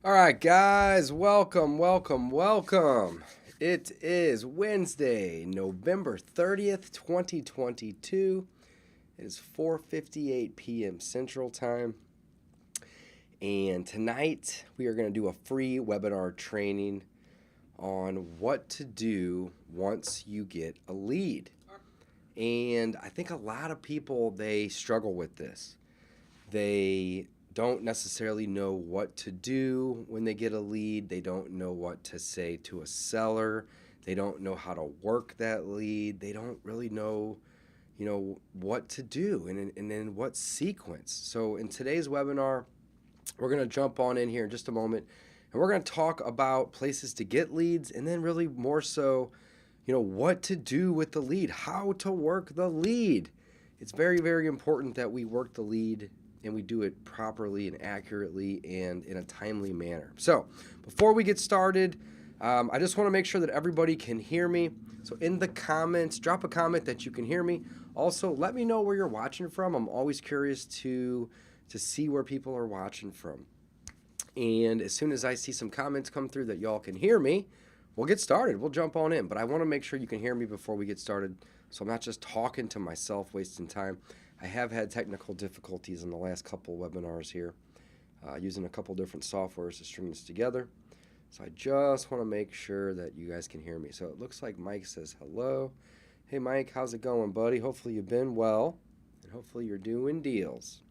All right, guys, welcome. It is Wednesday, November 30th, 2022. It is 4:58 p.m. Central Time. And tonight we are going to do a free webinar training on what to do once you get a lead. And I think a lot of people, they struggle with this. They don't necessarily know what to do when they get a lead. They don't know what to say to a seller. They don't know how to work that lead. They don't really know, what to do and in what sequence. So in today's webinar, we're going to jump on in here in just a moment, and we're going to talk about places to get leads, and then really more so, what to do with the lead, how to work the lead. It's very, very important that we work the lead and we do it properly and accurately and in a timely manner. So before we get started, I just want to make sure that everybody can hear me. So in the comments, drop a comment that you can hear me. Also, let me know where you're watching from. I'm always curious to see where people are watching from. And as soon as I see some comments come through that y'all can hear me, we'll get started. We'll jump on in. But I want to make sure you can hear me before we get started, so I'm not just talking to myself, wasting time. I have had technical difficulties in the last couple webinars here, using a couple different softwares to string this together. So I just want to make sure that you guys can hear me. So it looks like Mike says hello. Hey Mike, how's it going, buddy? Hopefully you've been well, and hopefully you're doing deals.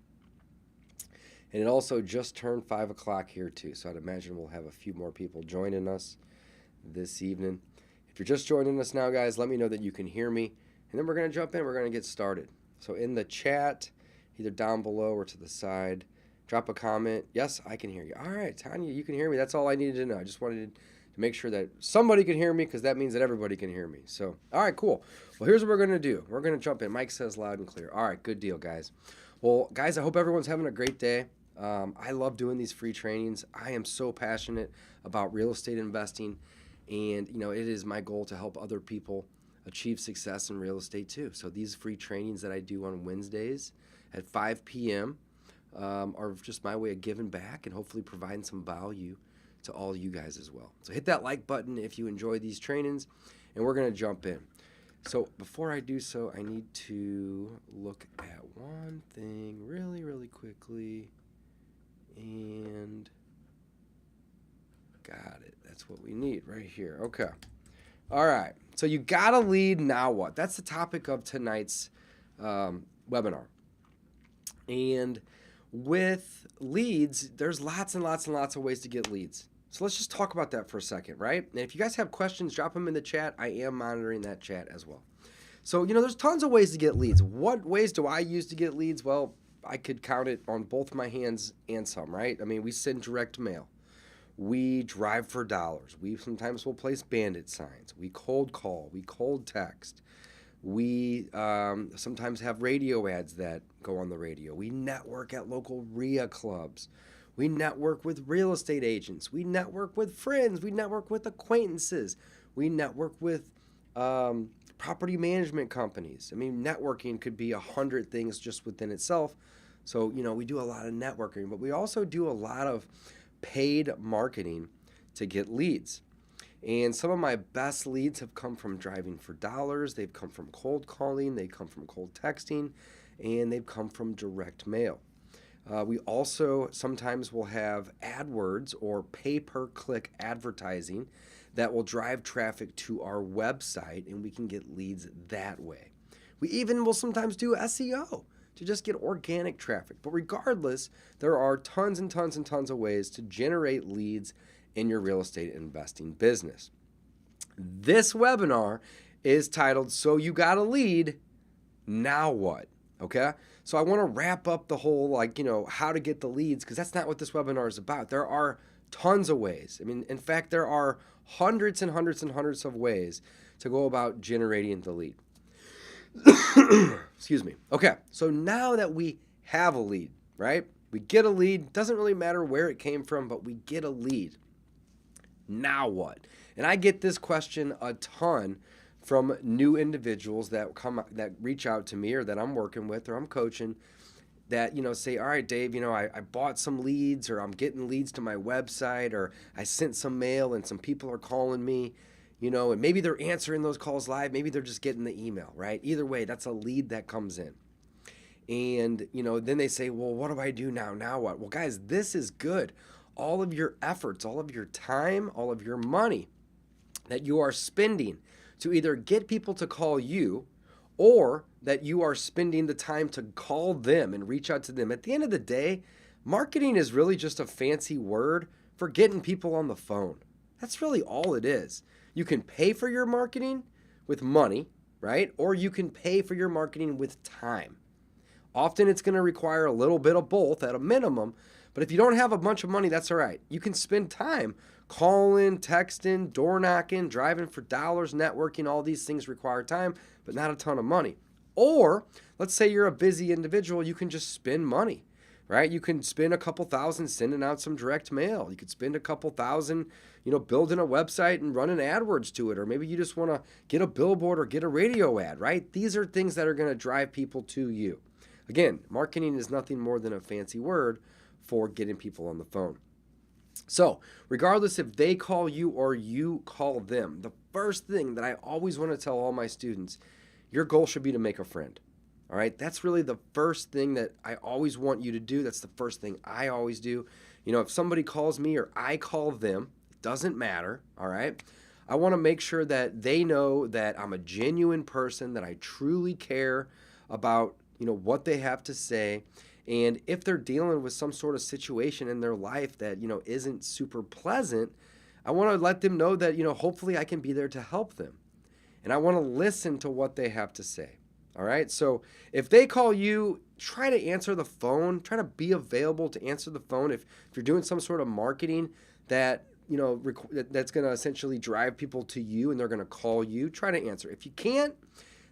And it also just turned 5 o'clock here too, so I'd imagine we'll have a few more people joining us this evening. If you're just joining us now, guys, let me know that you can hear me, and then we're going to jump in. We're going to get started. So in the chat, either down below or to the side, drop a comment. Yes, I can hear you. All right, Tanya, you can hear me. That's all I needed to know. I just wanted to make sure that somebody can hear me, because that means that everybody can hear me. So, all right, cool. Well, here's what we're going to do. We're going to jump in. Mike says loud and clear. All right, good deal, guys. Well, guys, I hope everyone's having a great day. I love doing these free trainings. I am so passionate about real estate investing, and, it is my goal to help other people achieve success in real estate too. So these free trainings that I do on Wednesdays at 5 p.m. Are just my way of giving back and hopefully providing some value to all you guys as well. So hit that like button if you enjoy these trainings, and we're going to jump in. So before I do so, I need to look at one thing really, really quickly. And got it. That's what we need right here. Okay. All right, so you got a lead, now what? That's the topic of tonight's webinar. And with leads, there's lots and lots and lots of ways to get leads. So let's just talk about that for a second, right? And if you guys have questions, drop them in the chat. I am monitoring that chat as well. So, there's tons of ways to get leads. What ways do I use to get leads? Well, I could count it on both my hands and some, right? I mean, we send direct mail. We drive for dollars. We sometimes will place bandit signs. We cold call. We cold text. We sometimes have radio ads that go on the radio. We network at local REIA clubs. We network with real estate agents. We network with friends. We network with acquaintances. We network with property management companies. I mean, networking could be 100 things just within itself. So, we do a lot of networking, but we also do a lot of paid marketing to get leads. And some of my best leads have come from driving for dollars. They've come from cold calling. They come from cold texting, and they've come from direct mail. We also sometimes will have AdWords or pay-per-click advertising that will drive traffic to our website, and we can get leads that way. We even will sometimes do SEO to just get organic traffic. But regardless, there are tons and tons and tons of ways to generate leads in your real estate investing business. This webinar is titled, So You Got a Lead, Now What? Okay? So I want to wrap up the whole, how to get the leads, because that's not what this webinar is about. There are tons of ways. I mean, in fact, there are hundreds and hundreds and hundreds of ways to go about generating the lead. Excuse me. Okay, so now that we have a lead, right? We get a lead. Doesn't really matter where it came from, but we get a lead. Now what? And I get this question a ton from new individuals that reach out to me or that I'm working with or I'm coaching. that, say, all right, Dave, I bought some leads, or I'm getting leads to my website, or I sent some mail and some people are calling me, and maybe they're answering those calls live. Maybe they're just getting the email, right? Either way, that's a lead that comes in. And, then they say, well, what do I do now? Now what? Well, guys, this is good. All of your efforts, all of your time, all of your money that you are spending to either get people to call you, or that you are spending the time to call them and reach out to them. At the end of the day, marketing is really just a fancy word for getting people on the phone. That's really all it is. You can pay for your marketing with money, right? Or you can pay for your marketing with time. Often it's going to require a little bit of both at a minimum, but if you don't have a bunch of money, that's all right. You can spend time calling, texting, door knocking, driving for dollars, networking. All these things require time, but not a ton of money. Or let's say you're a busy individual, you can just spend money, right? You can spend a couple thousand sending out some direct mail. You could spend a couple thousand, building a website and running AdWords to it. Or maybe you just want to get a billboard or get a radio ad, right? These are things that are going to drive people to you. Again, marketing is nothing more than a fancy word for getting people on the phone. So, regardless if they call you or you call them, the first thing that I always want to tell all my students, your goal should be to make a friend. All right? That's really the first thing that I always want you to do. That's the first thing I always do. If somebody calls me or I call them, it doesn't matter. All right? I want to make sure that they know that I'm a genuine person, that I truly care about what they have to say. And if they're dealing with some sort of situation in their life that, isn't super pleasant, I want to let them know that, hopefully I can be there to help them. And I want to listen to what they have to say. All right. So if they call you, try to answer the phone, try to be available to answer the phone. If you're doing some sort of marketing that, that's going to essentially drive people to you and they're going to call you, try to answer. If you can't,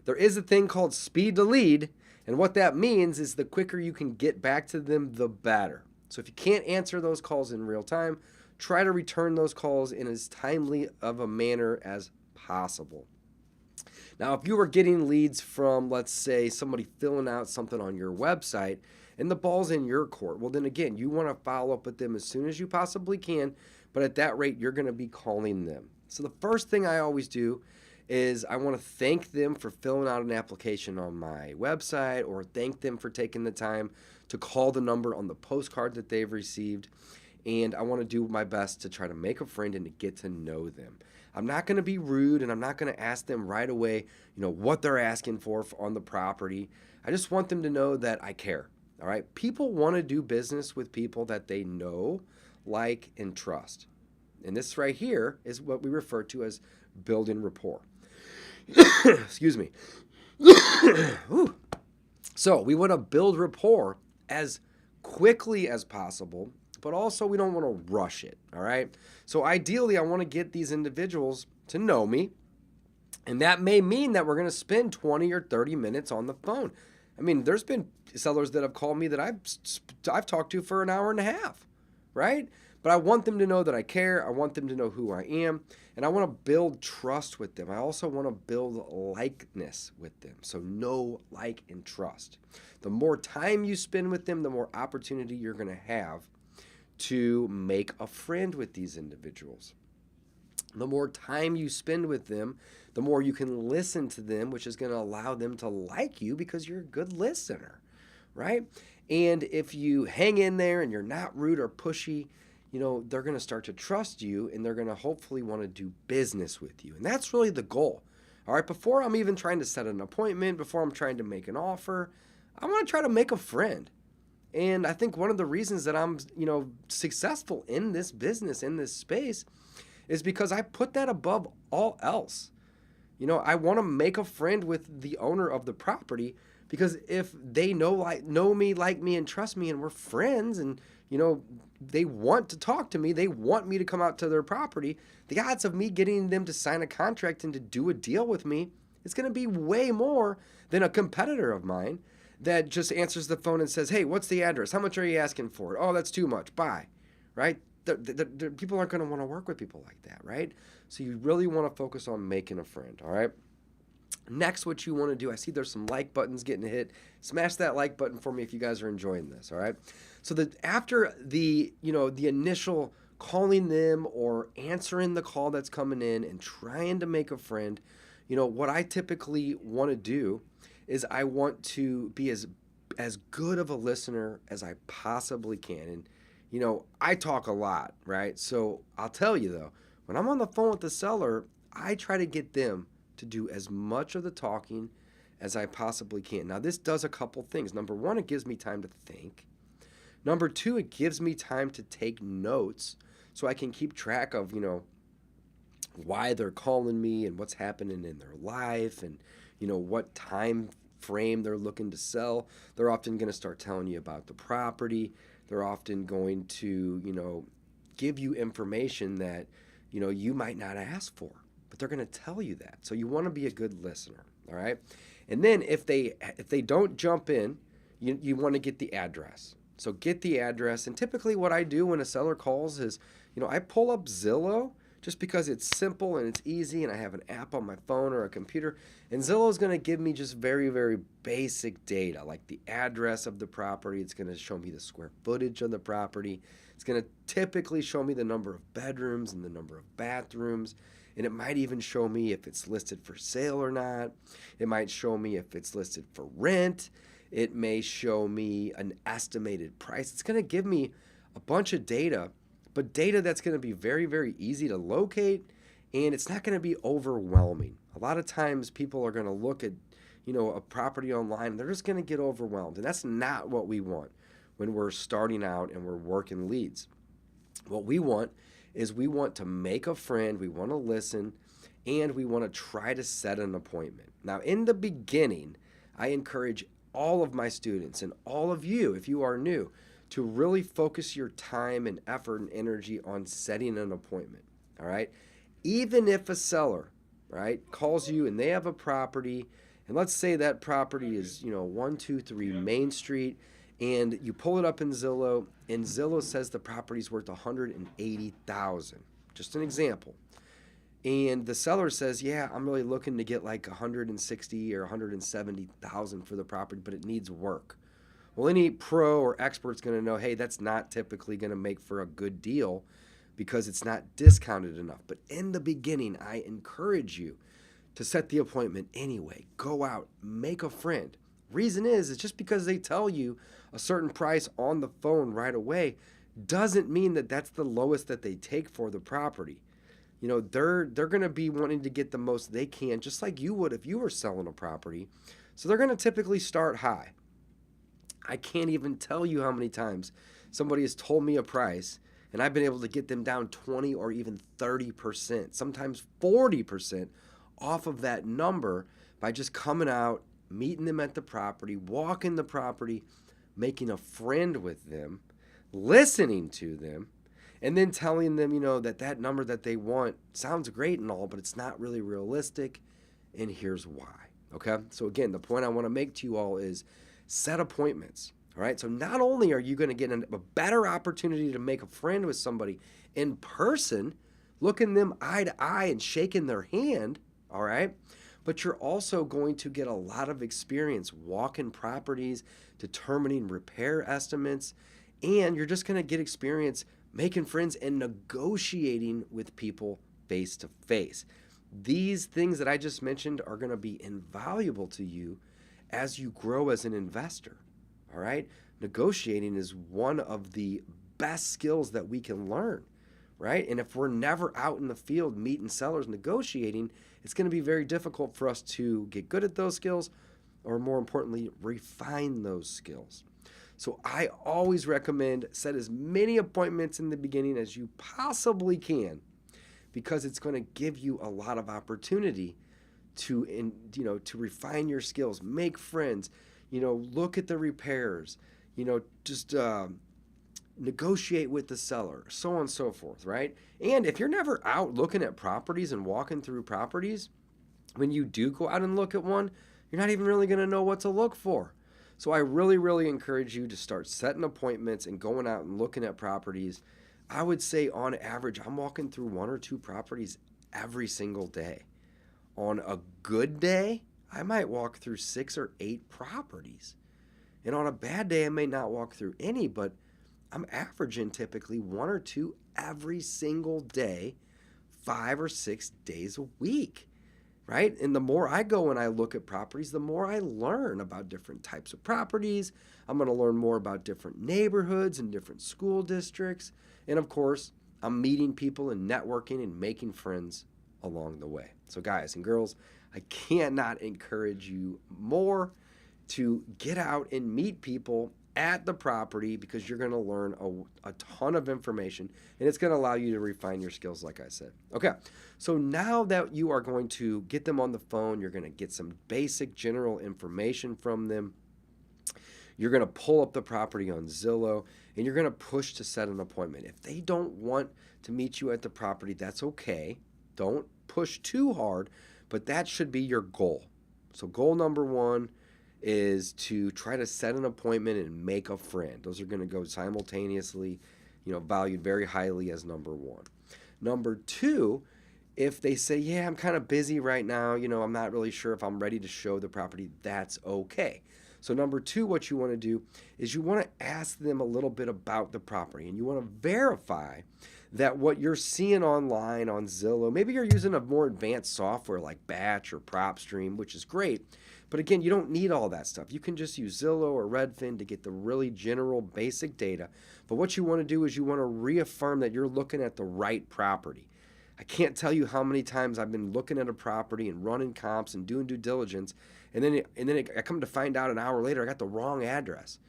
there is a thing called speed to lead. And what that means is the quicker you can get back to them, the better. So if you can't answer those calls in real time, try to return those calls in as timely of a manner as possible. Now, if you were getting leads from, let's say, somebody filling out something on your website and the ball's in your court, well, then again, you want to follow up with them as soon as you possibly can, but at that rate, you're going to be calling them. So the first thing I always do is I want to thank them for filling out an application on my website, or thank them for taking the time to call the number on the postcard that they've received. And I want to do my best to try to make a friend and to get to know them. I'm not going to be rude, and I'm not going to ask them right away, what they're asking for on the property. I just want them to know that I care. All right. People want to do business with people that they know, like, and trust. And this right here is what we refer to as building rapport. Excuse me. So we want to build rapport as quickly as possible, but also we don't want to rush it. All right. So ideally, I want to get these individuals to know me. And that may mean that we're going to spend 20 or 30 minutes on the phone. I mean, there's been sellers that have called me that I've talked to for an hour and a half, right? But I want them to know that I care. I want them to know who I am. And I want to build trust with them. I also want to build likeness with them. So know, like, and trust. The more time you spend with them, the more opportunity you're going to have to make a friend with these individuals. The more time you spend with them, the more you can listen to them, which is going to allow them to like you because you're a good listener, right? And if you hang in there and you're not rude or pushy, they're going to start to trust you, and they're going to hopefully want to do business with you. And that's really the goal. All right, before I'm even trying to set an appointment, before I'm trying to make an offer, I want to try to make a friend. And I think one of the reasons that I'm, successful in this business, in this space, is because I put that above all else. I want to make a friend with the owner of the property, because if they know me, like me, and trust me, and we're friends, and they want to talk to me, they want me to come out to their property, the odds of me getting them to sign a contract and to do a deal with me is going to be way more than a competitor of mine that just answers the phone and says, hey, what's the address? How much are you asking for it? Oh, that's too much. Bye. Right? People aren't going to want to work with people like that, right? So you really want to focus on making a friend, all right? Next, what you want to do, I see there's some like buttons getting hit. Smash that like button for me if you guys are enjoying this, all right? So that after the initial calling them or answering the call that's coming in and trying to make a friend, what I typically want to do is I want to be as good of a listener as I possibly can. And I talk a lot, right? So I'll tell you though, when I'm on the phone with the seller, I try to get them to do as much of the talking as I possibly can. Now, this does a couple things. Number one, it gives me time to think. Number two, it gives me time to take notes so I can keep track of, why they're calling me and what's happening in their life and, what time frame they're looking to sell. They're often going to start telling you about the property. They're often going to, give you information that, you might not ask for, but they're going to tell you that. So you want to be a good listener, all right? And then if they don't jump in, you want to get the address. So get the address. And typically what I do when a seller calls is, I pull up Zillow just because it's simple and it's easy and I have an app on my phone or a computer. And Zillow is going to give me just very, very basic data, like the address of the property. It's going to show me the square footage of the property. It's going to typically show me the number of bedrooms and the number of bathrooms. And it might even show me if it's listed for sale or not. It might show me if it's listed for rent. It may show me an estimated price. It's going to give me a bunch of data, but data that's going to be very, very easy to locate, and it's not going to be overwhelming. A lot of times people are going to look at, a property online, and they're just going to get overwhelmed, and that's not what we want when we're starting out and we're working leads. What we want is we want to make a friend, we want to listen, and we want to try to set an appointment. Now, in the beginning, I encourage all of my students and all of you, if you are new, to really focus your time and effort and energy on setting an appointment, all right? Even if a seller, right, calls you and they have a property, and let's say that property is, 123 Main Street, and you pull it up in Zillow, and Zillow says the property's worth $180,000. Just an example. And the seller says, yeah, I'm really looking to get like $160,000 or $170,000 for the property, but it needs work. Well, any pro or expert's going to know, hey, that's not typically going to make for a good deal because it's not discounted enough. But in the beginning, I encourage you to set the appointment anyway. Go out, make a friend. Reason is just because they tell you a certain price on the phone right away doesn't mean that that's the lowest that they take for the property. They're going to be wanting to get the most they can, just like you would if you were selling a property. So they're going to typically start high. I can't even tell you how many times somebody has told me a price and I've been able to get them down 20 or even 30%, sometimes 40% off of that number by just coming out, meeting them at the property, walking the property, making a friend with them, listening to them, and then telling them, that number that they want sounds great and all, but it's not really realistic, and here's why, okay? So again, the point I want to make to you all is set appointments, all right? So not only are you going to get a better opportunity to make a friend with somebody in person, looking them eye to eye and shaking their hand, all right? But you're also going to get a lot of experience walking properties, determining repair estimates, and you're just going to get experience making friends and negotiating with people face to face. These things that I just mentioned are going to be invaluable to you as you grow as an investor, all right? Negotiating is one of the best skills that we can learn, right? And if we're never out in the field meeting sellers negotiating, it's going to be very difficult for us to get good at those skills, or more importantly, refine those skills. So I always recommend set as many appointments in the beginning as you possibly can, because it's going to give you a lot of opportunity to refine your skills, make friends, look at the repairs, just negotiate with the seller, so on and so forth, right? And if you're never out looking at properties and walking through properties, when you do go out and look at one, you're not even really going to know what to look for. So I really, really encourage you to start setting appointments and going out and looking at properties. I would say on average, I'm walking through 1 or 2 properties every single day. On a good day, I might walk through 6 or 8 properties. And on a bad day, I may not walk through any, but I'm averaging typically 1 or 2 every single day, 5 or 6 days a week, right? And the more I go and I look at properties, the more I learn about different types of properties. I'm going to learn more about different neighborhoods and different school districts. And of course, I'm meeting people and networking and making friends along the way. So guys and girls, I cannot encourage you more to get out and meet people at the property, because you're going to learn a ton of information, and it's going to allow you to refine your skills, like I said. Okay, so now that you are going to get them on the phone, you're going to get some basic general information from them. You're going to pull up the property on Zillow, and you're going to push to set an appointment. If they don't want to meet you at the property, that's okay. Don't push too hard, but that should be your goal. So goal number 1 is to try to set an appointment and make a friend. Those are going to go simultaneously, valued very highly as number 1. Number 2, if they say, yeah, I'm kind of busy right now, I'm not really sure if I'm ready to show the property, that's okay. So number 2, what you want to do is you want to ask them a little bit about the property, and you want to verify that what you're seeing online on Zillow, maybe you're using a more advanced software like Batch or PropStream, which is great. But again, you don't need all that stuff. You can just use Zillow or Redfin to get the really general basic data. But what you want to do is you want to reaffirm that you're looking at the right property. I can't tell you how many times I've been looking at a property and running comps and doing due diligence, and then I come to find out an hour later I got the wrong address.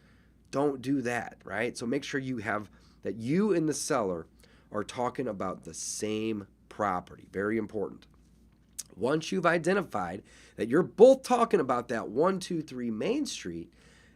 Don't do that, right? So make sure that you and the seller are talking about the same property. Very important. Once you've identified that you're both talking about that 123 Main Street,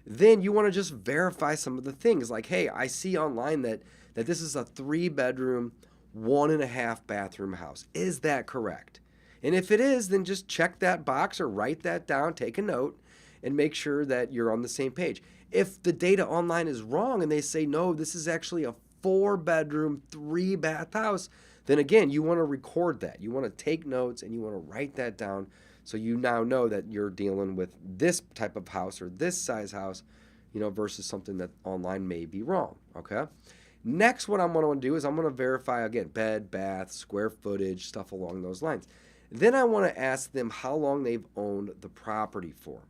then you want to just verify some of the things. Like, hey, I see online that this is a 3-bedroom, 1.5 bathroom house. Is that correct? And if it is, then just check that box or write that down, take a note, and make sure that you're on the same page. If the data online is wrong and they say, no, this is actually a 4-bedroom, 3-bath house, then again, you want to record that. You want to take notes and you want to write that down, so you now know that you're dealing with this type of house or this size house, versus something that online may be wrong, okay? Next, what I'm going to do is I'm going to verify, again, bed, bath, square footage, stuff along those lines. Then I want to ask them how long they've owned the property for.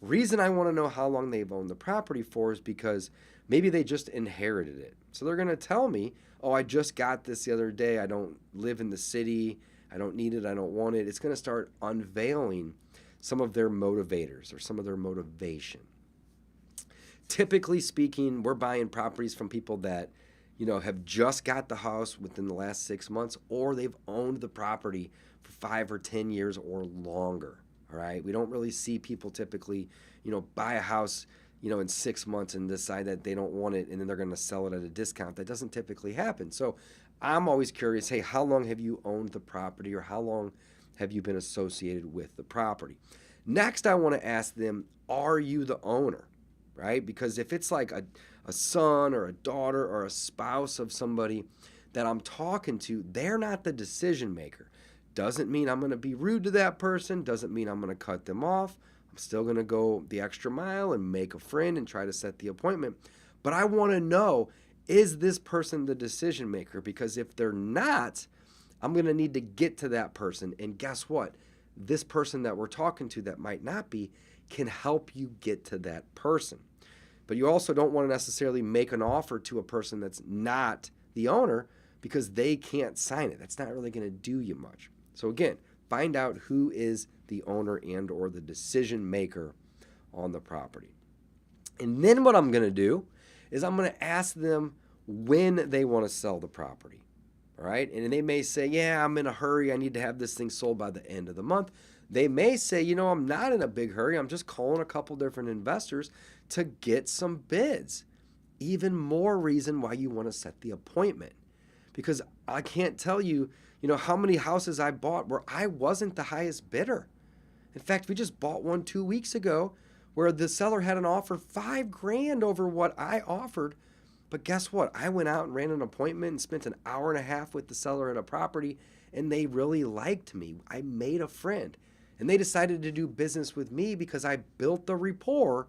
Reason I want to know how long they've owned the property for is because maybe they just inherited it. So they're going to tell me, oh, I just got this the other day. I don't live in the city. I don't need it. I don't want it. It's going to start unveiling some of their motivators or some of their motivation. Typically speaking, we're buying properties from people that, have just got the house within the last 6 months, or they've owned the property for 5 or 10 years or longer. All right. We don't really see people typically, buy a house, in 6 months and decide that they don't want it and then they're going to sell it at a discount. That doesn't typically happen. So I'm always curious, hey, how long have you owned the property, or how long have you been associated with the property? Next, I want to ask them, are you the owner, right? Because if it's like a son or a daughter or a spouse of somebody that I'm talking to, they're not the decision maker. Doesn't mean I'm going to be rude to that person. Doesn't mean I'm going to cut them off. I'm still going to go the extra mile and make a friend and try to set the appointment. But I want to know, is this person the decision maker? Because if they're not, I'm going to need to get to that person. And guess what? This person that we're talking to that might not be can help you get to that person. But you also don't want to necessarily make an offer to a person that's not the owner, because they can't sign it. That's not really going to do you much. So again, find out who is the owner and or the decision maker on the property. And then what I'm going to do is I'm going to ask them when they want to sell the property. All right? And they may say, yeah, I'm in a hurry. I need to have this thing sold by the end of the month. They may say, I'm not in a big hurry. I'm just calling a couple different investors to get some bids. Even more reason why you want to set the appointment. Because I can't tell you, how many houses I bought where I wasn't the highest bidder. In fact, we just bought one 2 weeks ago where the seller had an offer $5,000 over what I offered, But guess what? I went out and ran an appointment and spent an hour and a half with the seller at a property, and they really liked me. I made a friend. And they decided to do business with me because I built the rapport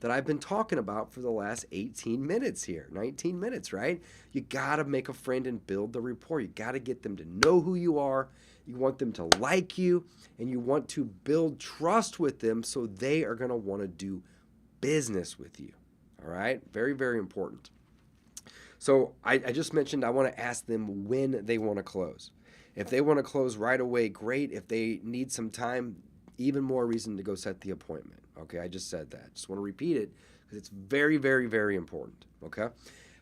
that I've been talking about for the last 18 minutes here, 19 minutes, right? You got to make a friend and build the rapport. You got to get them to know who you are. You want them to like you, and you want to build trust with them so they are going to want to do business with you. All right? Very, very important. So I just mentioned I want to ask them when they want to close. If they want to close right away, great. If they need some time, even more reason to go set the appointment. Okay, I just said that. Just want to repeat it because it's very, very, very important. Okay.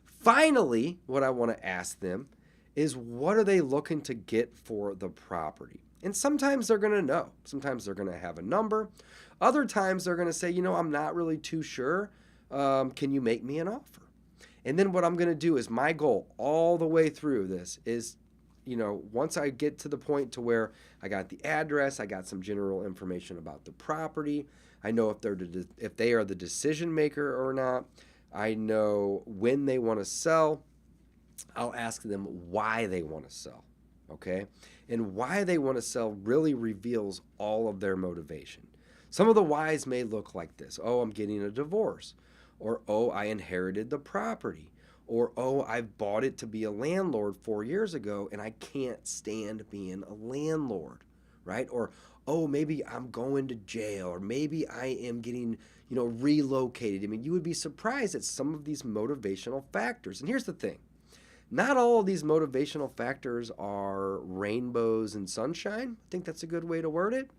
Finally, what I want to ask them is what are they looking to get for the property? And sometimes they're going to know. Sometimes they're going to have a number. Other times they're going to say, I'm not really too sure. Can you make me an offer? And then what I'm going to do is my goal all the way through this is, once I get to the point to where I got the address, I got some general information about the property, I know if they are the decision maker or not, I know when they want to sell, I'll ask them why they want to sell, okay? And why they want to sell really reveals all of their motivation. Some of the whys may look like this. Oh, I'm getting a divorce. Or, oh, I inherited the property. Or, oh, I've bought it to be a landlord 4 years ago and I can't stand being a landlord, right? Or, oh, maybe I'm going to jail, or maybe I am getting, relocated. I mean, you would be surprised at some of these motivational factors. And here's the thing. Not all of these motivational factors are rainbows and sunshine. I think that's a good way to word it.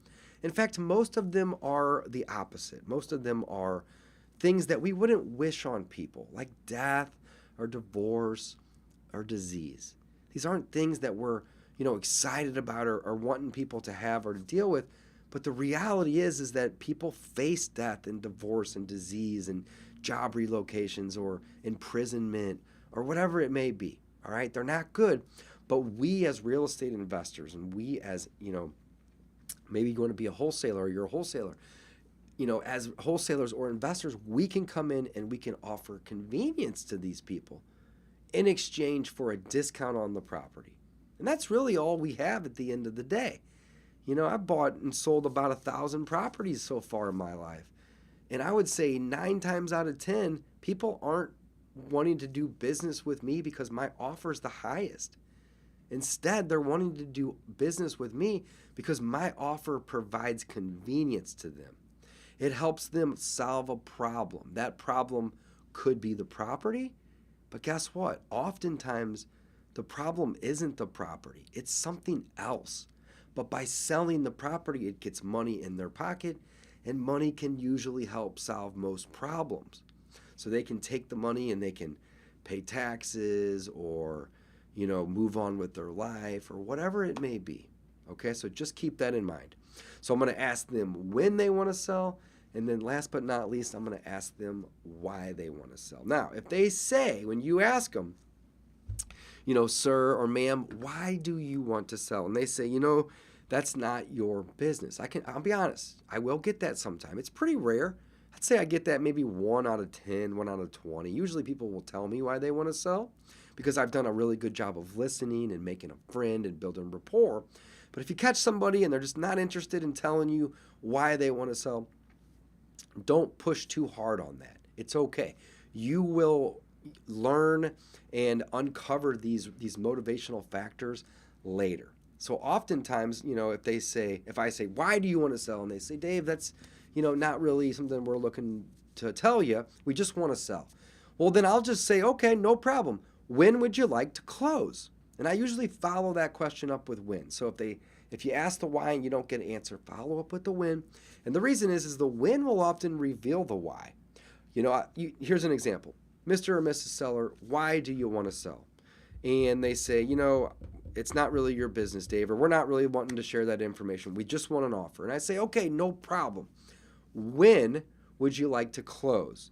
In fact, most of them are the opposite. Most of them are things that we wouldn't wish on people, like death or divorce or disease. These aren't things that we're, excited about or wanting people to have or to deal with. But the reality is that people face death and divorce and disease and job relocations or imprisonment or whatever it may be. All right. They're not good. But we as real estate investors, and we as, maybe going to be a wholesaler or you're a wholesaler, as wholesalers or investors, we can come in and we can offer convenience to these people in exchange for a discount on the property. And that's really all we have at the end of the day. I've bought and sold about 1,000 properties so far in my life. And I would say 9 times out of 10, people aren't wanting to do business with me because my offer is the highest. Instead, they're wanting to do business with me because my offer provides convenience to them. It helps them solve a problem. That problem could be the property, but guess what? Oftentimes, the problem isn't the property. It's something else. But by selling the property, it gets money in their pocket, and money can usually help solve most problems. So they can take the money and they can pay taxes or, move on with their life or whatever it may be. Okay, so just keep that in mind. So I'm going to ask them when they want to sell, and then last but not least, I'm going to ask them why they want to sell. Now, if they say, when you ask them, sir or ma'am, why do you want to sell? And they say, that's not your business. I'll be honest, I will get that sometime. It's pretty rare. I'd say I get that maybe 1 out of 10, 1 out of 20. Usually people will tell me why they want to sell because I've done a really good job of listening and making a friend and building rapport. But if you catch somebody and they're just not interested in telling you why they want to sell, don't push too hard on that. It's okay. You will learn and uncover these motivational factors later. So oftentimes, if I say, why do you want to sell? And they say, Dave, that's, not really something we're looking to tell you. We just want to sell. Well, then I'll just say, okay, no problem. When would you like to close? And I usually follow that question up with when. So if you ask the why and you don't get an answer, follow up with the when. And the reason is the when will often reveal the why. Here's an example. Mr. or Mrs. Seller, why do you want to sell? And they say, it's not really your business, Dave, or we're not really wanting to share that information. We just want an offer. And I say, okay, no problem. When would you like to close?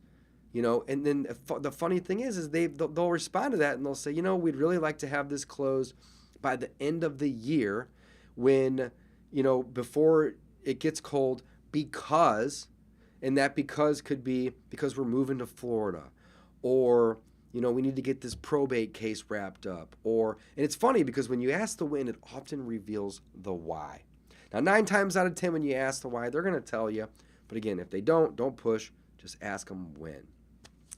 And then the funny thing is they'll respond to that and they'll say, we'd really like to have this closed by the end of the year when, before it gets cold and that because could be because we're moving to Florida or, we need to get this probate case wrapped up. And it's funny because when you ask the when, it often reveals the why. Now, 9 times out of 10, when you ask the why, they're going to tell you. But again, if they don't push. Just ask them when.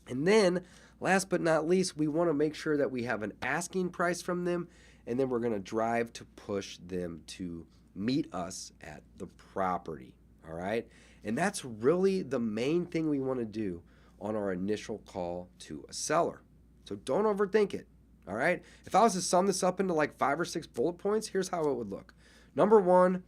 And then, last but not least, we want to make sure that we have an asking price from them, and then we're going to drive to push them to meet us at the property. All right? And that's really the main thing we want to do on our initial call to a seller. So don't overthink it. All right? If I was to sum this up into like 5 or 6 bullet points, here's how it would look. Number 1,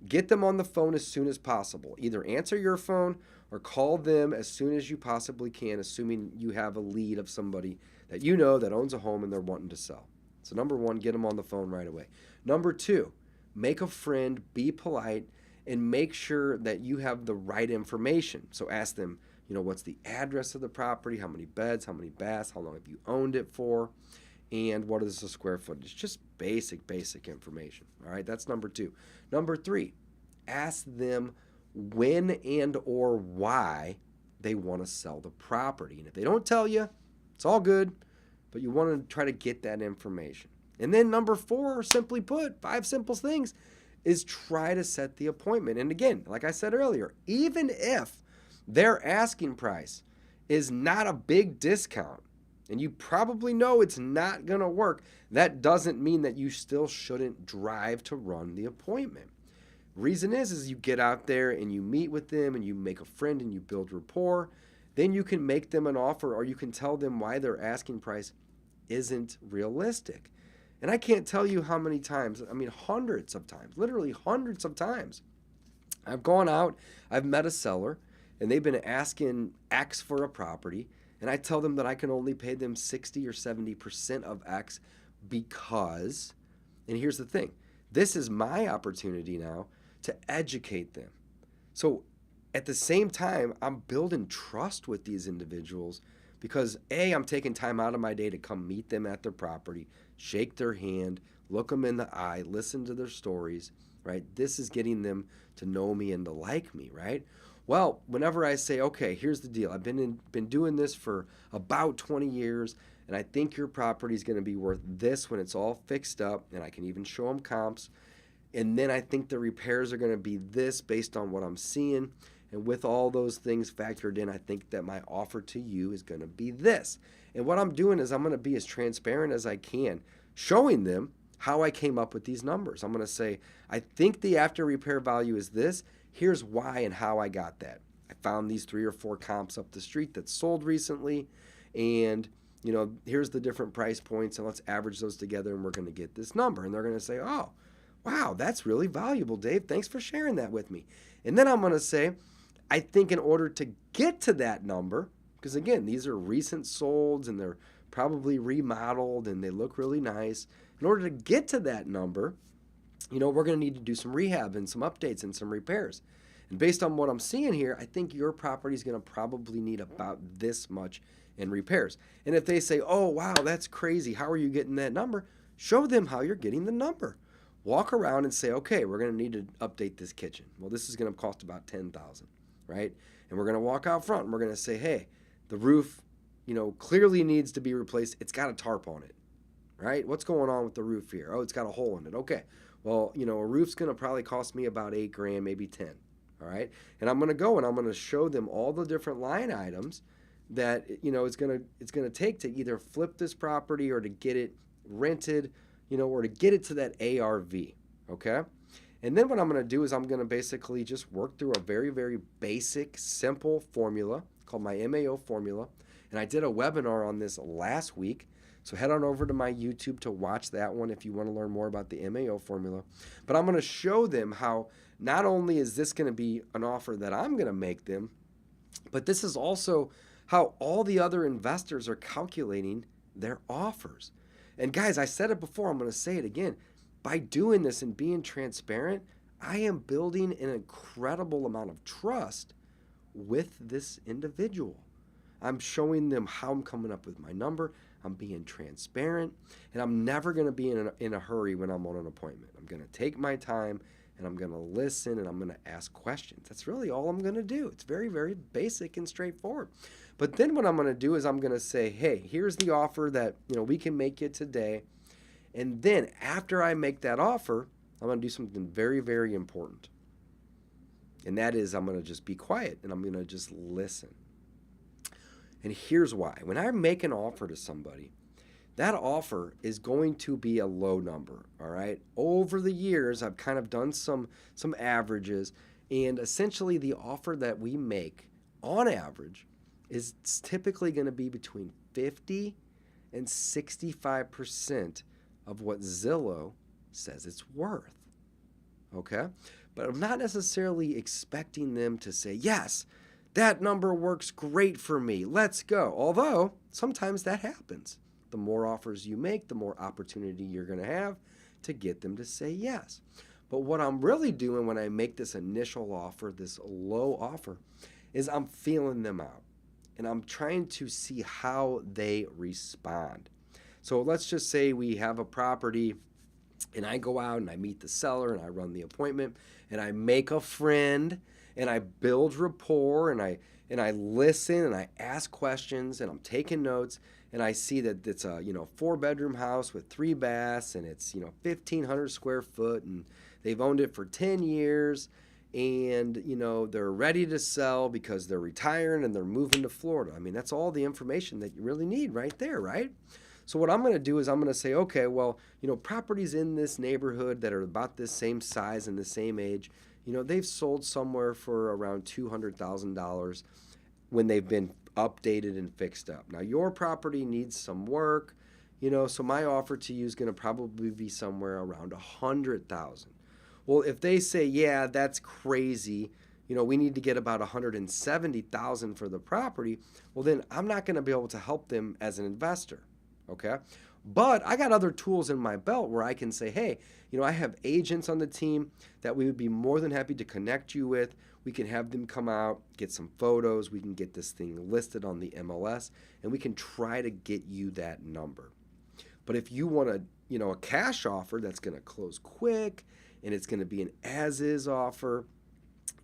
get them on the phone as soon as possible. Either answer your phone or call them as soon as you possibly can, assuming you have a lead of somebody that you know that owns a home and they're wanting to sell. So number 1, get them on the phone right away. Number 2, make a friend, be polite, and make sure that you have the right information. So ask them, what's the address of the property, how many beds, how many baths, how long have you owned it for, and what is the square footage. Just basic information. All right, that's number 2. Number 3, ask them when and or why they want to sell the property. And if they don't tell you, it's all good, but you want to try to get that information. And then number 4, simply put, 5 simple things, is try to set the appointment. And again, like I said earlier, even if their asking price is not a big discount, and you probably know it's not going to work, that doesn't mean that you still shouldn't drive to run the appointment. Reason is you get out there and you meet with them and you make a friend and you build rapport. Then you can make them an offer, or you can tell them why their asking price isn't realistic. And I can't tell you how many times, hundreds of times, literally hundreds of times, I've gone out, I've met a seller, and they've been asking X for a property, and I tell them that I can only pay them 60 or 70% of X because, and here's the thing, this is my opportunity now to educate them. So at the same time, I'm building trust with these individuals because A, I'm taking time out of my day to come meet them at their property, shake their hand, look them in the eye, listen to their stories, right? This is getting them to know me and to like me, right? Well, whenever I say, okay, here's the deal. I've been doing this for about 20 years, and I think your property is going to be worth this when it's all fixed up, and I can even show them comps. And then I think the repairs are going to be this based on what I'm seeing. And with all those things factored in, I think that my offer to you is going to be this. And what I'm doing is I'm going to be as transparent as I can, showing them how I came up with these numbers. I'm going to say, I think the after repair value is this. Here's why and how I got that. I found these 3 or 4 comps up the street that sold recently. And, here's the different price points. And let's average those together and we're going to get this number. And they're going to say, oh, wow, that's really valuable, Dave. Thanks for sharing that with me. And then I'm going to say, I think in order to get to that number, because again, these are recent solds and they're probably remodeled and they look really nice. In order to get to that number, we're going to need to do some rehab and some updates and some repairs. And based on what I'm seeing here, I think your property is going to probably need about this much in repairs. And if they say, oh, wow, that's crazy, how are you getting that number? Show them how you're getting the number. Walk around and say, okay, we're going to need to update this kitchen. Well, this is going to cost about $10,000, right? And we're going to walk out front and we're going to say, hey, the roof, clearly needs to be replaced. It's got a tarp on it, right? What's going on with the roof here? Oh, it's got a hole in it. Okay. Well, a roof's going to probably cost me about $8,000, maybe 10. All right. And I'm going to go and I'm going to show them all the different line items that, it's going to take to either flip this property or to get it rented, or to get it to that ARV. Okay. And then what I'm going to do is I'm going to basically just work through a very, very basic, simple formula called my MAO formula. And I did a webinar on this last week. So head on over to my YouTube to watch that one if you want to learn more about the MAO formula. But I'm going to show them how not only is this going to be an offer that I'm going to make them, but this is also how all the other investors are calculating their offers. And guys, I said it before, I'm going to say it again. By doing this and being transparent, I am building an incredible amount of trust with this individual. I'm showing them how I'm coming up with my number. I'm being transparent, and I'm never going to be in a hurry when I'm on an appointment. I'm going to take my time and I'm going to listen, and I'm going to ask questions. That's really all I'm going to do. It's very, very basic and straightforward. But then what I'm going to do is I'm going to say, hey, here's the offer that we can make you today. And then after I make that offer, I'm going to do something very, very important. And that is I'm going to just be quiet and I'm going to just listen. And here's why. When I make an offer to somebody, that offer is going to be a low number, all right? Over the years, I've kind of done some averages, and essentially the offer that we make on average is typically going to be between 50 and 65% of what Zillow says it's worth, okay? But I'm not necessarily expecting them to say, yes, that number works great for me, let's go. Although sometimes that happens. The more offers you make, the more opportunity you're going to have to get them to say yes. But what I'm really doing when I make this initial offer, this low offer, is I'm feeling them out. And I'm trying to see how they respond. So let's just say we have a property and I go out and I meet the seller and I run the appointment and I make a friend and I build rapport and I listen and I ask questions and I'm taking notes and I see that it's a 4-bedroom house with 3 baths and it's 1,500 square foot and they've owned it for 10 years and they're ready to sell because they're retiring and they're moving to Florida. I mean, that's all the information that you really need right there, right? So what I'm going to do is I'm going to say, okay, well, properties in this neighborhood that are about this same size and the same age, they've sold somewhere for around $200,000 when they've been updated and fixed up. Now, your property needs some work, so my offer to you is going to probably be somewhere around $100,000. Well, if they say, yeah, that's crazy, we need to get about $170,000 for the property, well, then I'm not going to be able to help them as an investor, okay? But I got other tools in my belt where I can say, hey, I have agents on the team that we would be more than happy to connect you with. We can have them come out, get some photos. We can get this thing listed on the MLS, and we can try to get you that number. But if you want a cash offer that's going to close quick, and it's going to be an as-is offer,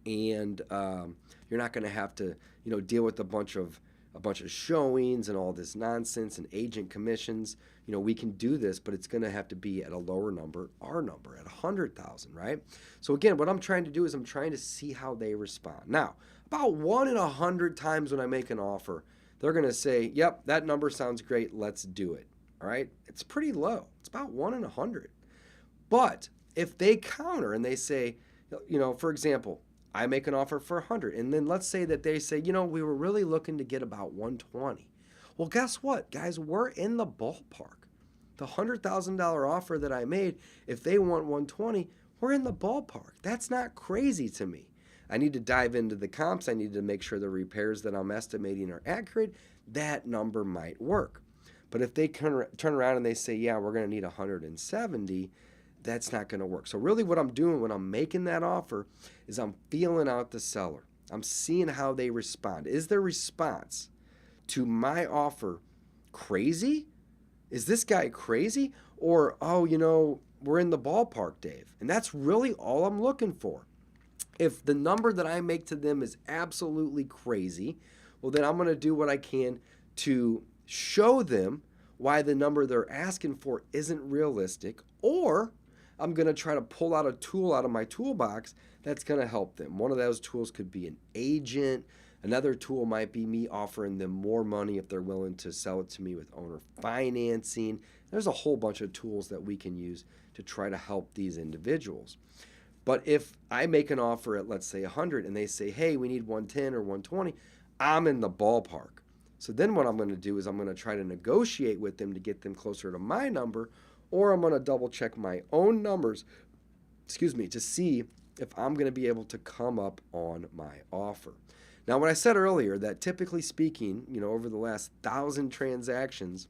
and you're not going to have to deal with a bunch of showings and all this nonsense and agent commissions. We can do this, but it's going to have to be at a lower number, our number, at 100,000, right? So again, what I'm trying to do is I'm trying to see how they respond. Now, about 1 in 100 times when I make an offer, they're going to say, yep, that number sounds great, let's do it, all right? It's pretty low. It's about 1 in 100. But if they counter and they say, for example, I make an offer for 100, and then let's say that they say, we were really looking to get about 120. Well, guess what, guys? We're in the ballpark. The $100,000 offer that I made, if they want 120, we're in the ballpark. That's not crazy to me. I need to dive into the comps. I need to make sure the repairs that I'm estimating are accurate. That number might work. But if they turn around and they say, yeah, we're going to need 170, that's not going to work. So really what I'm doing when I'm making that offer is I'm feeling out the seller. I'm seeing how they respond. Is their response to my offer crazy? Is this guy crazy? Or, we're in the ballpark, Dave. And that's really all I'm looking for. If the number that I make to them is absolutely crazy, well, then I'm going to do what I can to show them why the number they're asking for isn't realistic, or I'm going to try to pull out a tool out of my toolbox that's going to help them. One of those tools could be an agent. Another tool might be me offering them more money if they're willing to sell it to me with owner financing. There's a whole bunch of tools that we can use to try to help these individuals. But if I make an offer at, let's say, 100 and they say, hey, we need 110 or 120, I'm in the ballpark. So then what I'm going to do is I'm going to try to negotiate with them to get them closer to my number, or I'm going to double check my own numbers, to see if I'm going to be able to come up on my offer. Now, when I said earlier that typically speaking, over the last 1,000 transactions,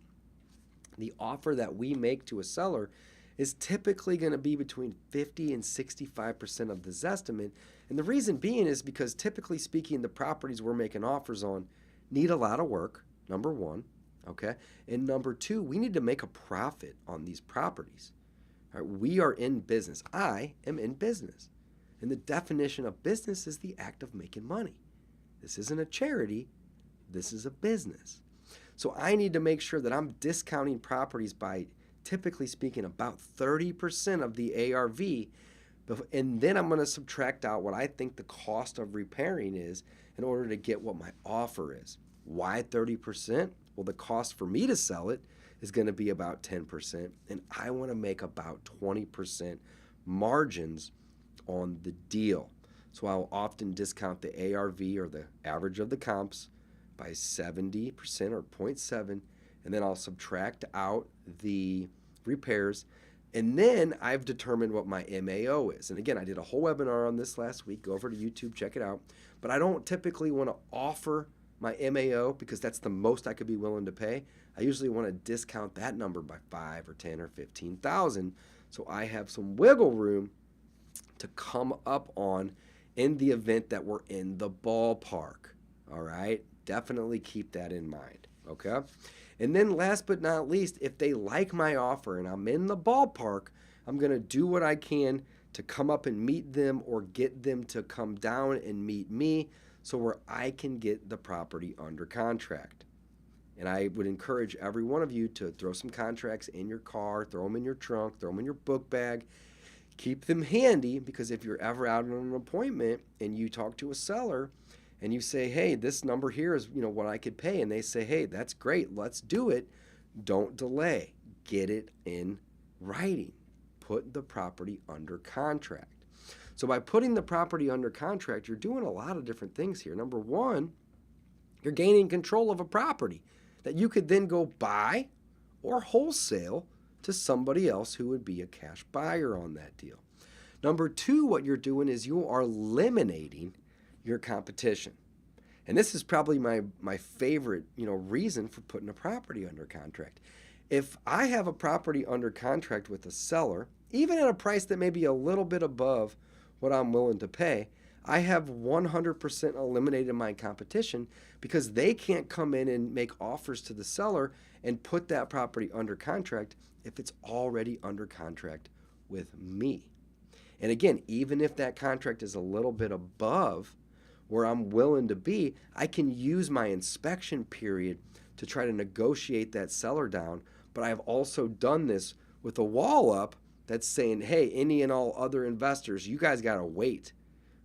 the offer that we make to a seller is typically going to be between 50 and 65% of the Zestimate. And the reason being is because typically speaking, the properties we're making offers on need a lot of work, number one, okay? And number two, we need to make a profit on these properties. All right, we are in business. I am in business. And the definition of business is the act of making money. This isn't a charity. This is a business. So I need to make sure that I'm discounting properties by, typically speaking, about 30% of the ARV. And then I'm going to subtract out what I think the cost of repairing is in order to get what my offer is. Why 30%? Well, the cost for me to sell it is going to be about 10%, and I want to make about 20% margins on the deal. So I'll often discount the ARV, or the average of the comps, by 70% or 0.7, and then I'll subtract out the repairs, and then I've determined what my MAO is. And again, I did a whole webinar on this last week. Go over to YouTube, check it out. But I don't typically want to offer my MAO because that's the most I could be willing to pay. I usually want to discount that number by 5 or 10 or 15,000, so I have some wiggle room to come up on in the event that we're in the ballpark. All right, definitely keep that in mind. Okay, and then last but not least, if they like my offer and I'm in the ballpark, I'm going to do what I can to come up and meet them or get them to come down and meet me, so where I can get the property under contract. And I would encourage every one of you to throw some contracts in your car, throw them in your trunk, throw them in your book bag. Keep them handy, because if you're ever out on an appointment and you talk to a seller and you say, hey, this number here is what I could pay, and they say, hey, that's great, let's do it, don't delay. Get it in writing. Put the property under contract. So by putting the property under contract, you're doing a lot of different things here. Number one, you're gaining control of a property that you could then go buy or wholesale to somebody else who would be a cash buyer on that deal. Number two, what you're doing is you are eliminating your competition. And this is probably my favorite reason for putting a property under contract. If I have a property under contract with a seller, even at a price that may be a little bit above what I'm willing to pay, I have 100% eliminated my competition, because they can't come in and make offers to the seller and put that property under contract if it's already under contract with me. And again, even if that contract is a little bit above where I'm willing to be, I can use my inspection period to try to negotiate that seller down. But I've also done this with a wall up that's saying, hey, any and all other investors, you guys got to wait.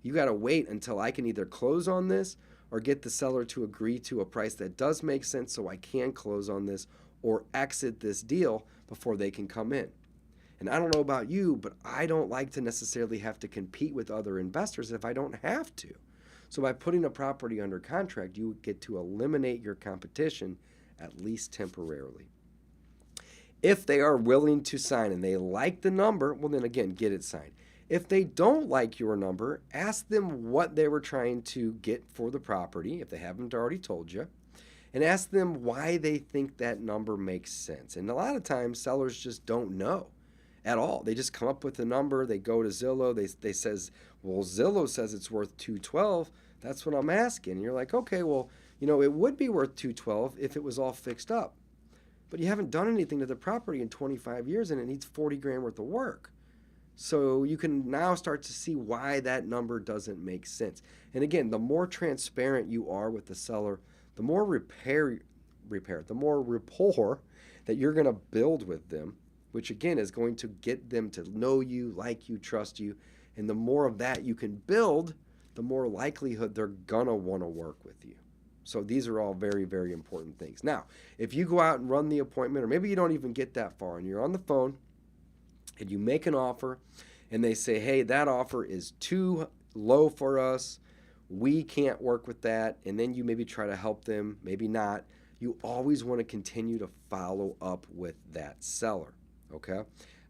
You got to wait until I can either close on this or get the seller to agree to a price that does make sense so I can close on this or exit this deal before they can come in. And I don't know about you, but I don't like to necessarily have to compete with other investors if I don't have to. So by putting a property under contract, you get to eliminate your competition, at least temporarily. If they are willing to sign and they like the number, well then again, get it signed. If they don't like your number, ask them what they were trying to get for the property, if they haven't already told you, and ask them why they think that number makes sense. And a lot of times, sellers just don't know at all. They just come up with a number, they go to Zillow, they says, well, Zillow says it's worth $212, that's what I'm asking. And you're like, okay, well, it would be worth $212 if it was all fixed up. But you haven't done anything to the property in 25 years and it needs $40,000 worth of work. So you can now start to see why that number doesn't make sense. And again, the more transparent you are with the seller, the more the more rapport that you're going to build with them, which again is going to get them to know you, like you, trust you. And the more of that you can build, the more likelihood they're going to want to work with you. So these are all very, very important things. Now, if you go out and run the appointment, or maybe you don't even get that far and you're on the phone, and you make an offer and they say, hey, that offer is too low for us, we can't work with that, and then you maybe try to help them, maybe not, you always want to continue to follow up with that seller, okay?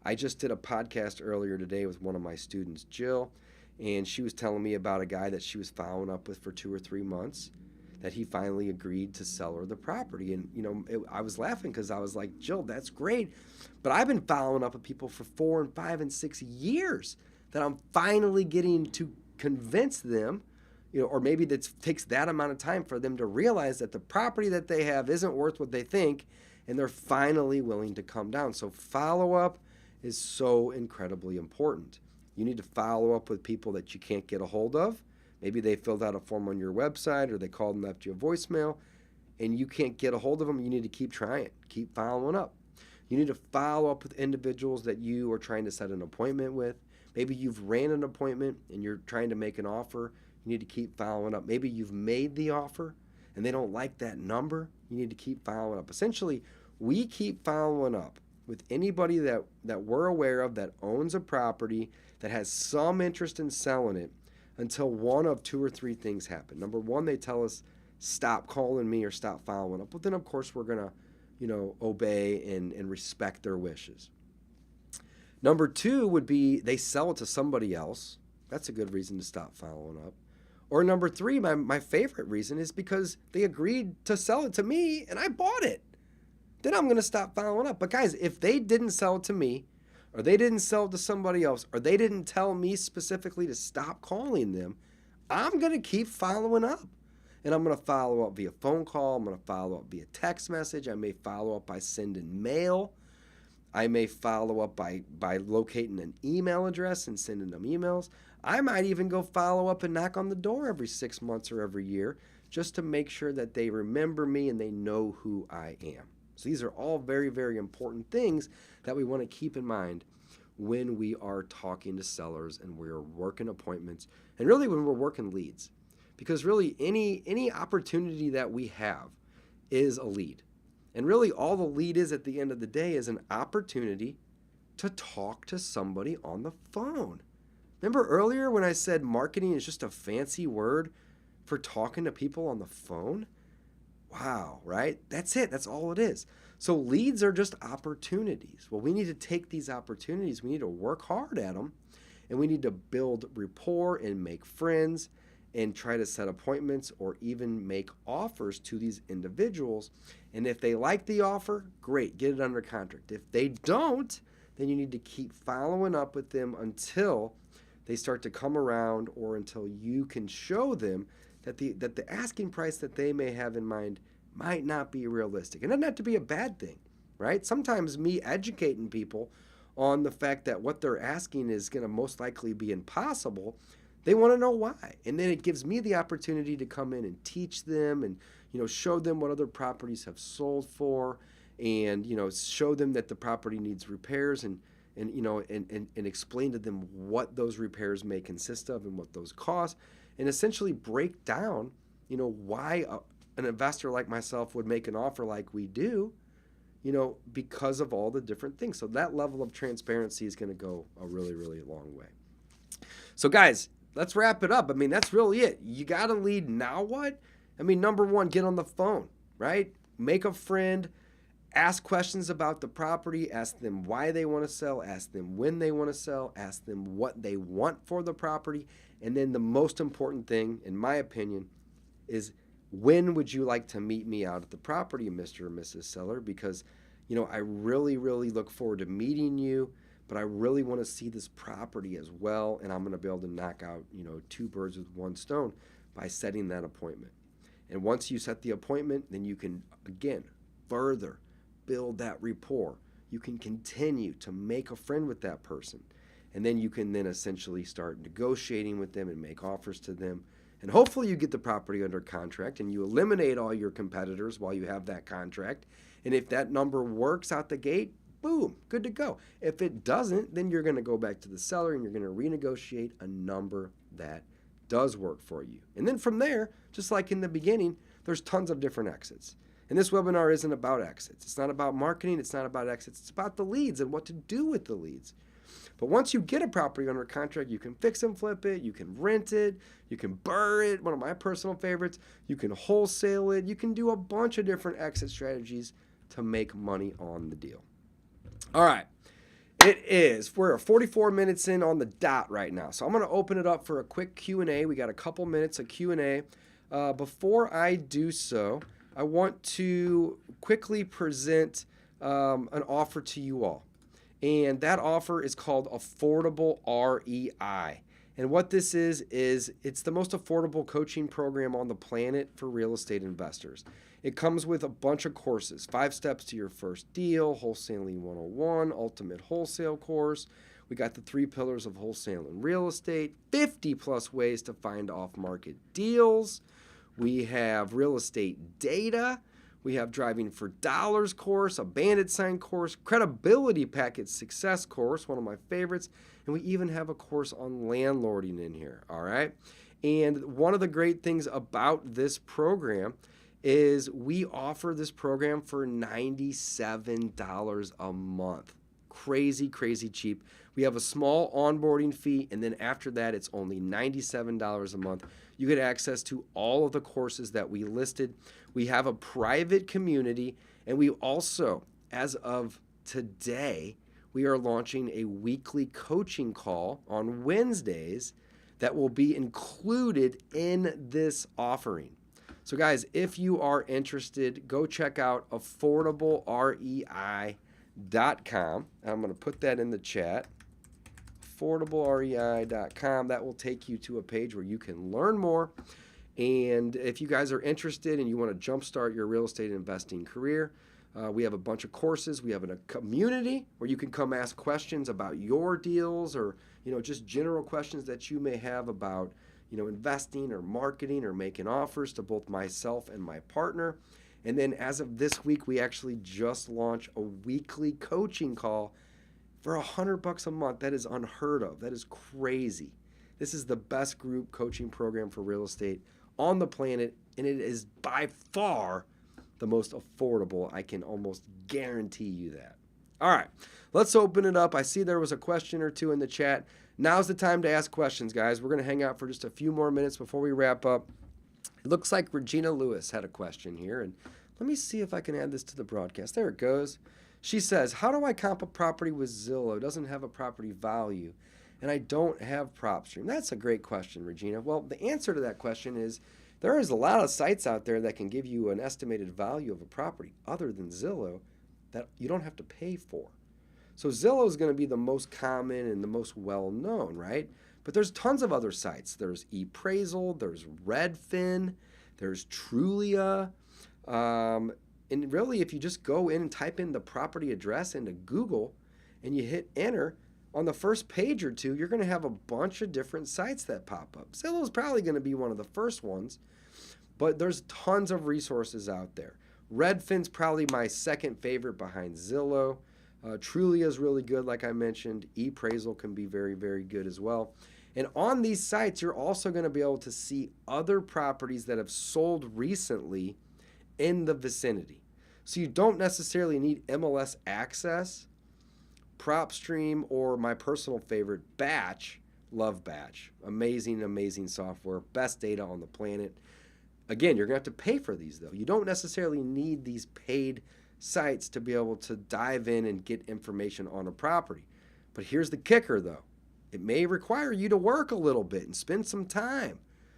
I just did a podcast earlier today with one of my students, Jill, and she was telling me about a guy that she was following up with for 2 or 3 months, that he finally agreed to sell her the property. And, I was laughing because I was like, Jill, that's great. But I've been following up with people for 4 and 5 and 6 years that I'm finally getting to convince them, or maybe that takes that amount of time for them to realize that the property that they have isn't worth what they think, and they're finally willing to come down. So follow up is so incredibly important. You need to follow up with people that you can't get a hold of. Maybe they filled out a form on your website or they called and left you a voicemail and you can't get a hold of them. You need to keep trying, keep following up. You need to follow up with individuals that you are trying to set an appointment with. Maybe you've ran an appointment and you're trying to make an offer. You need to keep following up. Maybe you've made the offer and they don't like that number. You need to keep following up. Essentially, we keep following up with anybody that we're aware of that owns a property that has some interest in selling it until one of two or three things happen. Number one, they tell us, stop calling me or stop following up. But then, of course, we're going to obey and respect their wishes. Number two would be they sell it to somebody else. That's a good reason to stop following up. Or number three, my favorite reason is because they agreed to sell it to me and I bought it. Then I'm going to stop following up. But guys, if they didn't sell it to me, or they didn't sell it to somebody else, or they didn't tell me specifically to stop calling them, I'm going to keep following up. And I'm going to follow up via phone call. I'm going to follow up via text message. I may follow up by sending mail. I may follow up by locating an email address and sending them emails. I might even go follow up and knock on the door every 6 months or every year just to make sure that they remember me and they know who I am. So these are all very, very important things that we want to keep in mind when we are talking to sellers and we're working appointments and really when we're working leads. Because really any opportunity that we have is a lead. And really all the lead is at the end of the day is an opportunity to talk to somebody on the phone. Remember earlier when I said marketing is just a fancy word for talking to people on the phone? Wow, right? That's it. That's all it is. So leads are just opportunities. Well, we need to take these opportunities. We need to work hard at them. And we need to build rapport and make friends and try to set appointments or even make offers to these individuals. And if they like the offer, great, get it under contract. If they don't, then you need to keep following up with them until they start to come around or until you can show them that the asking price that they may have in mind might not be realistic. And it doesn't have to be a bad thing, right? Sometimes me educating people on the fact that what they're asking is going to most likely be impossible, they want to know why. And then it gives me the opportunity to come in and teach them and show them what other properties have sold for and show them that the property needs repairs and explain to them what those repairs may consist of and what those cost. And essentially break down, why an investor like myself would make an offer like we do, because of all the different things. So that level of transparency is going to go a really, really long way. So guys, let's wrap it up. I mean, that's really it. You got a lead. Now what? I mean, number one, get on the phone, right? Make a friend. Ask questions about the property. Ask them why they want to sell. Ask them when they want to sell. Ask them what they want for the property. And then the most important thing, in my opinion, is when would you like to meet me out at the property, Mr. or Mrs. Seller? Because, I really, really look forward to meeting you, but I really want to see this property as well. And I'm going to be able to knock out, two birds with one stone by setting that appointment. And once you set the appointment, then you can, again, further build that rapport. You can continue to make a friend with that person. And then you can then essentially start negotiating with them and make offers to them. And hopefully you get the property under contract and you eliminate all your competitors while you have that contract. And if that number works out the gate, boom, good to go. If it doesn't, then you're going to go back to the seller and you're going to renegotiate a number that does work for you. And then from there, just like in the beginning, there's tons of different exits. And this webinar isn't about exits. It's not about marketing. It's not about exits. It's about the leads and what to do with the leads. But once you get a property under contract, you can fix and flip it, you can rent it, you can burr it, one of my personal favorites, you can wholesale it, you can do a bunch of different exit strategies to make money on the deal. All right, we're 44 minutes in on the dot right now, so I'm going to open it up for a quick Q&A. We got a couple minutes of Q&A. Before I do so, I want to quickly present an offer to you all. And that offer is called Affordable REI. And what this is it's the most affordable coaching program on the planet for real estate investors. It comes with a bunch of courses: 5 steps to your first deal, Wholesaling 101, Ultimate Wholesale course. We got the 3 pillars of wholesaling real estate, 50 plus ways to find off-market deals. We have real estate data. We have Driving for Dollars course, a bandit sign course, credibility package success course, one of my favorites, and we even have a course on landlording in here, all right? And one of the great things about this program is we offer this program for $97 a month. Crazy, crazy cheap. We have a small onboarding fee, and then after that, it's only $97 a month. You get access to all of the courses that we listed. We have a private community, and we also, as of today, we are launching a weekly coaching call on Wednesdays that will be included in this offering. So guys, if you are interested, go check out affordablerei.com. I'm going to put that in the chat. affordablerei.com. That will take you to a page where you can learn more. And if you guys are interested and you want to jumpstart your real estate investing career, we have a bunch of courses. We have a community where you can come ask questions about your deals, or just general questions that you may have about investing or marketing or making offers to both myself and my partner. And then as of this week, we actually just launched a weekly coaching call for $100 a month. That is unheard of. That is crazy. This is the best group coaching program for real estate on the planet, and it is by far the most affordable. I can almost guarantee you that. All right, let's open it up. I see there was a question or two in the chat. Now's the time to ask questions, guys. We're going to hang out for just a few more minutes before we wrap up. It looks like Regina Lewis had a question here, and let me see if I can add this to the broadcast. There it goes. She says, how do I comp a property with Zillow? It doesn't have a property value, and I don't have PropStream. That's a great question, Regina. Well, the answer to that question is there is a lot of sites out there that can give you an estimated value of a property other than Zillow that you don't have to pay for. So Zillow is going to be the most common and the most well-known, right? But there's tons of other sites. There's ePraisal, there's Redfin, there's Trulia. And really, if you just go in and type in the property address into Google and you hit enter, on the first page or two, you're going to have a bunch of different sites that pop up. Zillow is probably going to be one of the first ones, but there's tons of resources out there. Redfin's probably my second favorite behind Zillow. Trulia is really good, like I mentioned. ePraisal can be very, very good as well. And on these sites, you're also going to be able to see other properties that have sold recently in the vicinity. So you don't necessarily need MLS access, PropStream, or my personal favorite, Batch. Love Batch. Amazing, amazing software. Best data on the planet. Again, you're going to have to pay for these, though. You don't necessarily need these paid sites to be able to dive in and get information on a property. But here's the kicker, though. It may require you to work a little bit and spend some time.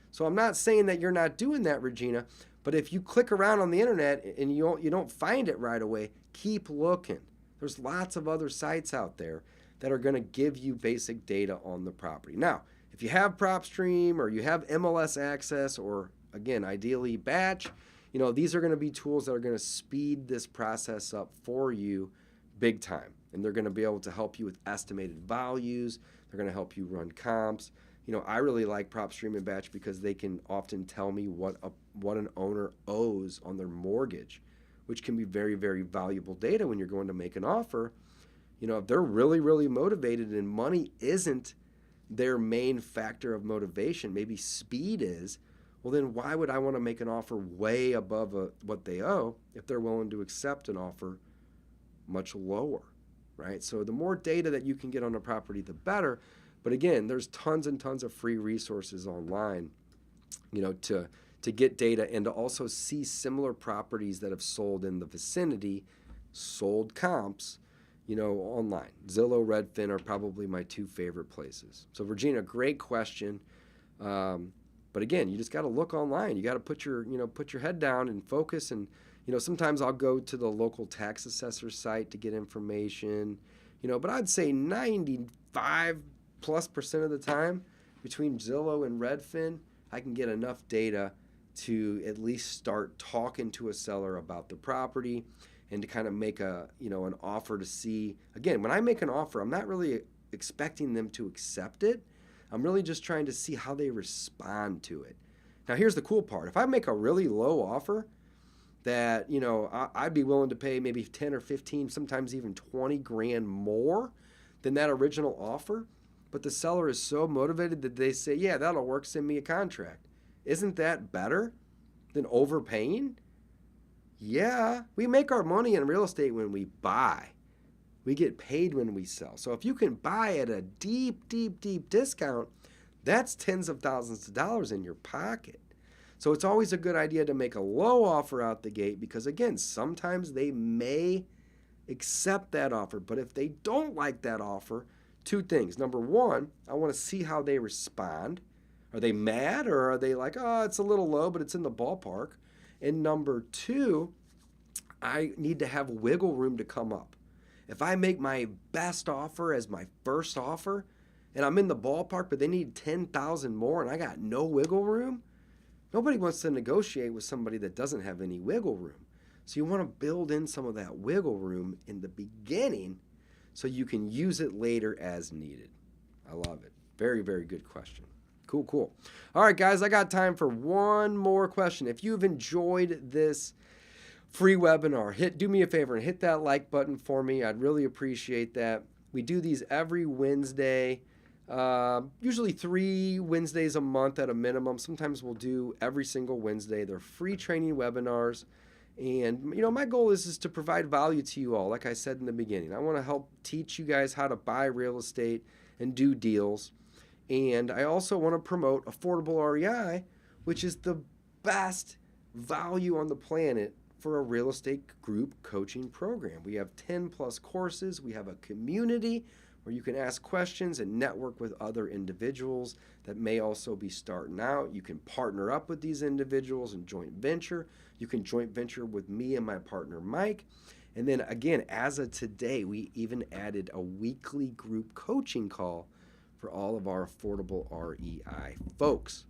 So I'm not saying that you're not doing that, Regina, but if you click around on the internet and you don't find it right away, keep looking. There's lots of other sites out there that are going to give you basic data on the property. Now, if you have PropStream or you have MLS access, or again, ideally Batch, these are going to be tools that are going to speed this process up for you big time. And they're going to be able to help you with estimated values. They're going to help you run comps. I really like PropStream and Batch because they can often tell me what an owner owes on their mortgage, which can be very, very valuable data when you're going to make an offer. If they're really, really motivated and money isn't their main factor of motivation, maybe speed is, well, then why would I want to make an offer way above what they owe if they're willing to accept an offer much lower, right? So the more data that you can get on a property, the better. But again, there's tons and tons of free resources online, to get data and to also see similar properties that have sold in the vicinity, sold comps, online. Zillow, Redfin are probably my 2 favorite places. So Regina, great question. But again, you just got to look online. You got to put your head down and focus. And, sometimes I'll go to the local tax assessor site to get information, but I'd say 95+% of the time, between Zillow and Redfin, I can get enough data to at least start talking to a seller about the property and to kind of make an offer to see. Again, when I make an offer, I'm not really expecting them to accept it. I'm really just trying to see how they respond to it. Now, here's the cool part. If I make a really low offer that, I'd be willing to pay maybe 10 or 15, sometimes even 20 grand more than that original offer, but the seller is so motivated that they say, yeah, that'll work, send me a contract. Isn't that better than overpaying? Yeah, we make our money in real estate when we buy. We get paid when we sell. So if you can buy at a deep, deep, deep discount, that's tens of thousands of dollars in your pocket. So it's always a good idea to make a low offer out the gate because, again, sometimes they may accept that offer. But if they don't like that offer, two things. Number one, I want to see how they respond. Are they mad or are they like, oh, it's a little low, but it's in the ballpark? And number two, I need to have wiggle room to come up. If I make my best offer as my first offer and I'm in the ballpark, but they need 10,000 more and I got no wiggle room, nobody wants to negotiate with somebody that doesn't have any wiggle room. So you want to build in some of that wiggle room in the beginning so you can use it later as needed. I love it. Very, very good question. Cool. All right, guys, I got time for one more question. If you've enjoyed this free webinar, do me a favor and hit that like button for me. I'd really appreciate that. We do these every Wednesday, usually 3 Wednesdays a month at a minimum. Sometimes we'll do every single Wednesday. They're free training webinars. And, my goal is to provide value to you all. Like I said in the beginning, I want to help teach you guys how to buy real estate and do deals. And I also want to promote affordable REI, which is the best value on the planet for a real estate group coaching program. We have 10 plus courses. We have a community where you can ask questions and network with other individuals that may also be starting out. You can partner up with these individuals and joint venture. You can joint venture with me and my partner, Mike. And then again, as of today, we even added a weekly group coaching call for all of our affordable REI folks.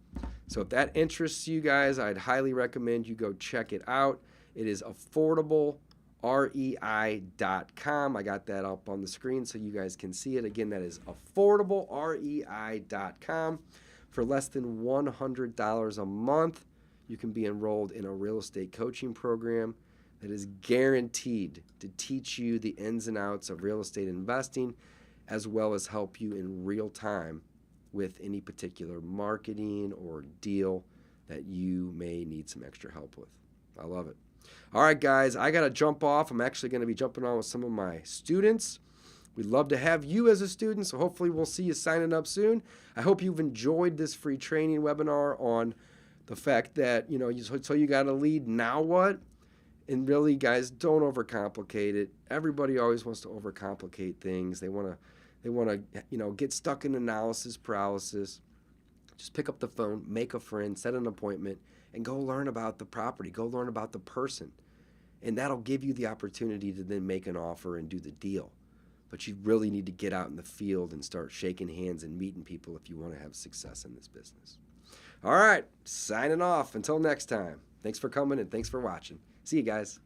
So if that interests you guys, I'd highly recommend you go check it out. It is affordablerei.com. I got that up on the screen so you guys can see it. Again, that is affordablerei.com. For less than $100 a month, you can be enrolled in a real estate coaching program that is guaranteed to teach you the ins and outs of real estate investing, as well as help you in real time with any particular marketing or deal that you may need some extra help with. I love it. All right, guys, I got to jump off. I'm actually going to be jumping on with some of my students. We'd love to have you as a student, so hopefully we'll see you signing up soon. I hope you've enjoyed this free training webinar on the fact that, so you got a lead, now what? And really, guys, don't overcomplicate it. Everybody always wants to overcomplicate things. They want to, get stuck in analysis paralysis. Just pick up the phone, make a friend, set an appointment, and go learn about the property. Go learn about the person. And that'll give you the opportunity to then make an offer and do the deal. But you really need to get out in the field and start shaking hands and meeting people if you want to have success in this business. All right, signing off. Until next time. Thanks for coming and thanks for watching. See you guys.